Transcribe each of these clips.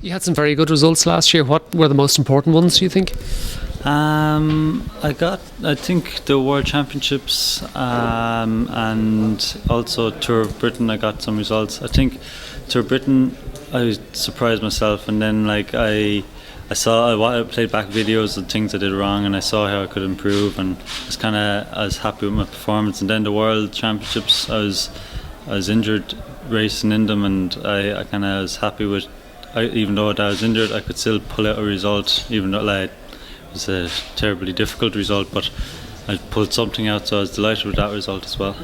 You had some very good results last year. What were the most important ones, do you think? I think the World Championships and also Tour of Britain. I got some results. I think Tour of Britain, I surprised myself, and then like I played back videos of things I did wrong, and I saw how I could improve, and I was happy with my performance. And then the World Championships, I was injured racing in them, and I kind of was happy with. Even though I was injured, I could still pull out a result, even though like it was a terribly difficult result, but I pulled something out, so I was delighted with that result as well.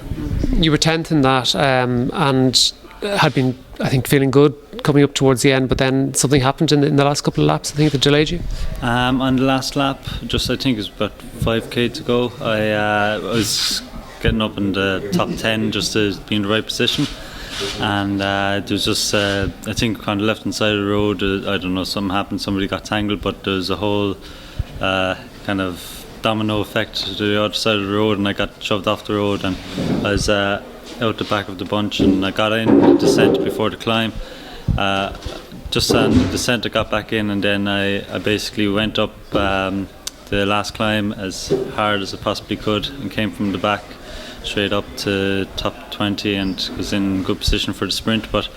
You were 10th in that, and had been, I think, feeling good coming up towards the end, but then something happened in the last couple of laps, I think, that delayed you? On the last lap, I think it was about 5k to go, I was getting up in the top 10 just to be in the right position. And there was just, I think on the left hand side of the road, I don't know, something happened, somebody got tangled, but there was a whole kind of domino effect to the other side of the road, and I got shoved off the road, and I was out the back of the bunch, and I got in the descent before the climb. Just on the descent I got back in, and then I basically went up the last climb as hard as I possibly could and came from the back straight up to top 20 and was in good position for the sprint, but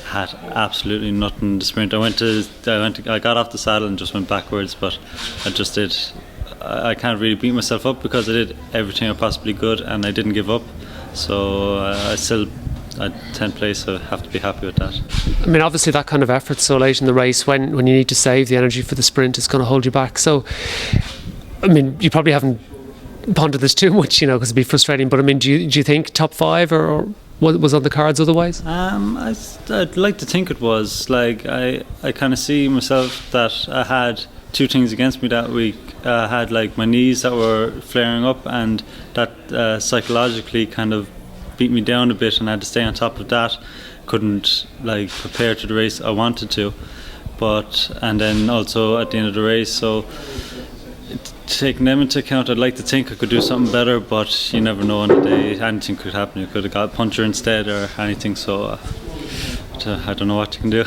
had absolutely nothing in the sprint. I got off the saddle and just went backwards, but I can't really beat myself up because I did everything I possibly could and I didn't give up, so I still at 10th place, so I have to be happy with that. I mean, obviously that kind of effort so late in the race, when you need to save the energy for the sprint, is going to hold you back. So I mean, you probably haven't ponder this too much, because it'd be frustrating, but I mean, do you think top 5 or what was on the cards otherwise? I'd like to think it was. Like I kind of see myself that I had 2 things against me that week. I had like my knees that were flaring up, and that psychologically kind of beat me down a bit, and I had to stay on top of that. Couldn't like prepare to the race I wanted to, and then also at the end of the race, so taking them into account, I'd like to think I could do something better, but you never know on the day. Anything could happen. You could have got a puncher instead or anything, so I don't know what you can do.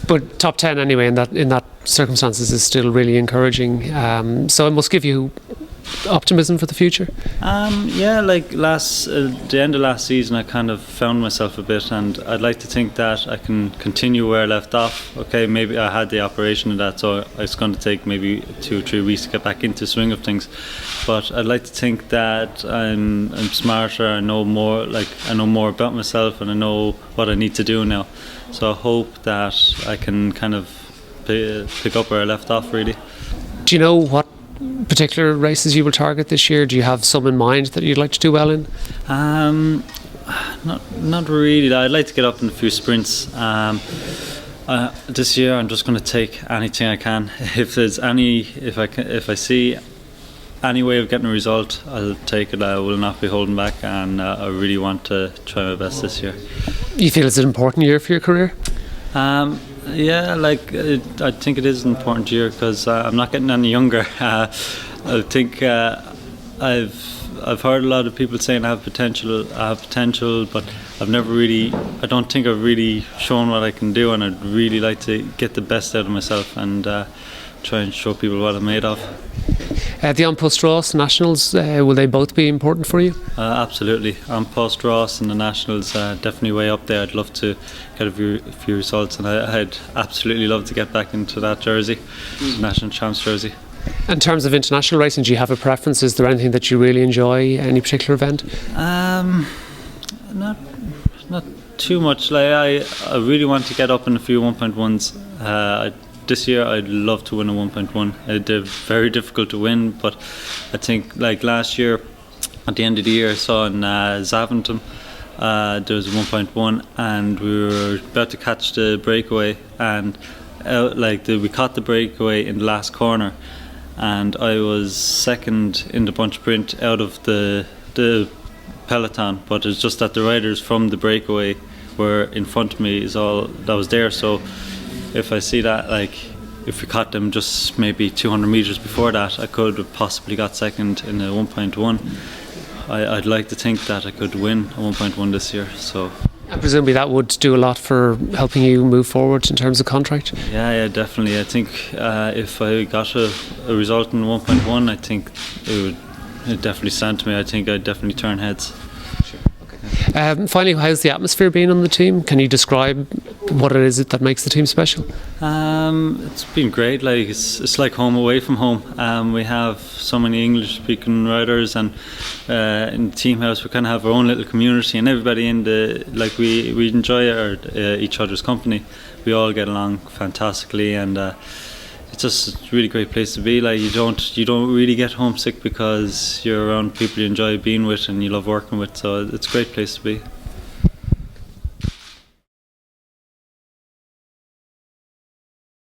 But top 10 anyway in that circumstances is still really encouraging, so it must give you optimism for the future. Like the end of last season I kind of found myself a bit, and I'd like to think that I can continue where I left off. Okay, maybe I had the operation and that, so it's going to take maybe 2 or 3 weeks to get back into the swing of things, but I'd like to think that I'm smarter, I know more about myself, and I know what I need to do now, so I hope that I can kind of pick up where I left off, really. Do you know what particular races you will target this year? Do you have some in mind that you'd like to do well in? Not really. I'd like to get up in a few sprints. This year I'm just going to take anything I can. If I see any way of getting a result, I'll take it. I will not be holding back, and I really want to try my best this year. You feel it's an important year for your career? I think it is an important year because I'm not getting any younger. I think I've heard a lot of people saying I have potential, but I don't think I've really shown what I can do, and I'd really like to get the best out of myself and try and show people what I'm made of. The An Post Ross Nationals, will they both be important for you? Absolutely. An Post Ross and the Nationals definitely way up there. I'd love to get a few results, and I'd absolutely love to get back into that jersey, National Champs jersey. In terms of international racing, do you have a preference? Is there anything that you really enjoy, any particular event? Not too much. Like I really want to get up in a few 1.1s. This year I'd love to win a 1.1. They're very difficult to win, but I think like last year at the end of the year I saw in Zaventem there was a 1.1, and we were about to catch the breakaway, and we caught the breakaway in the last corner, and I was second in the bunch sprint out of the peloton, but it's just that the riders from the breakaway were in front of me is all that was there. So if I see that, if we caught them just maybe 200 metres before that, I could have possibly got second in a 1.1. I'd like to think that I could win a 1.1 this year, so And presumably that would do a lot for helping you move forward in terms of contract. Yeah, definitely. I think if I got a result in 1.1, I think it definitely stand to me. I think I'd definitely turn heads. Finally, how's the atmosphere been on the team? Can you describe what it is that makes the team special? It's been great. Like it's like home away from home. We have so many English-speaking riders, and in the team house we kind of have our own little community, and everybody in the we enjoy each other's company. We all get along fantastically, and it's just a really great place to be. Like you don't really get homesick because you're around people you enjoy being with and you love working with. So it's a great place to be.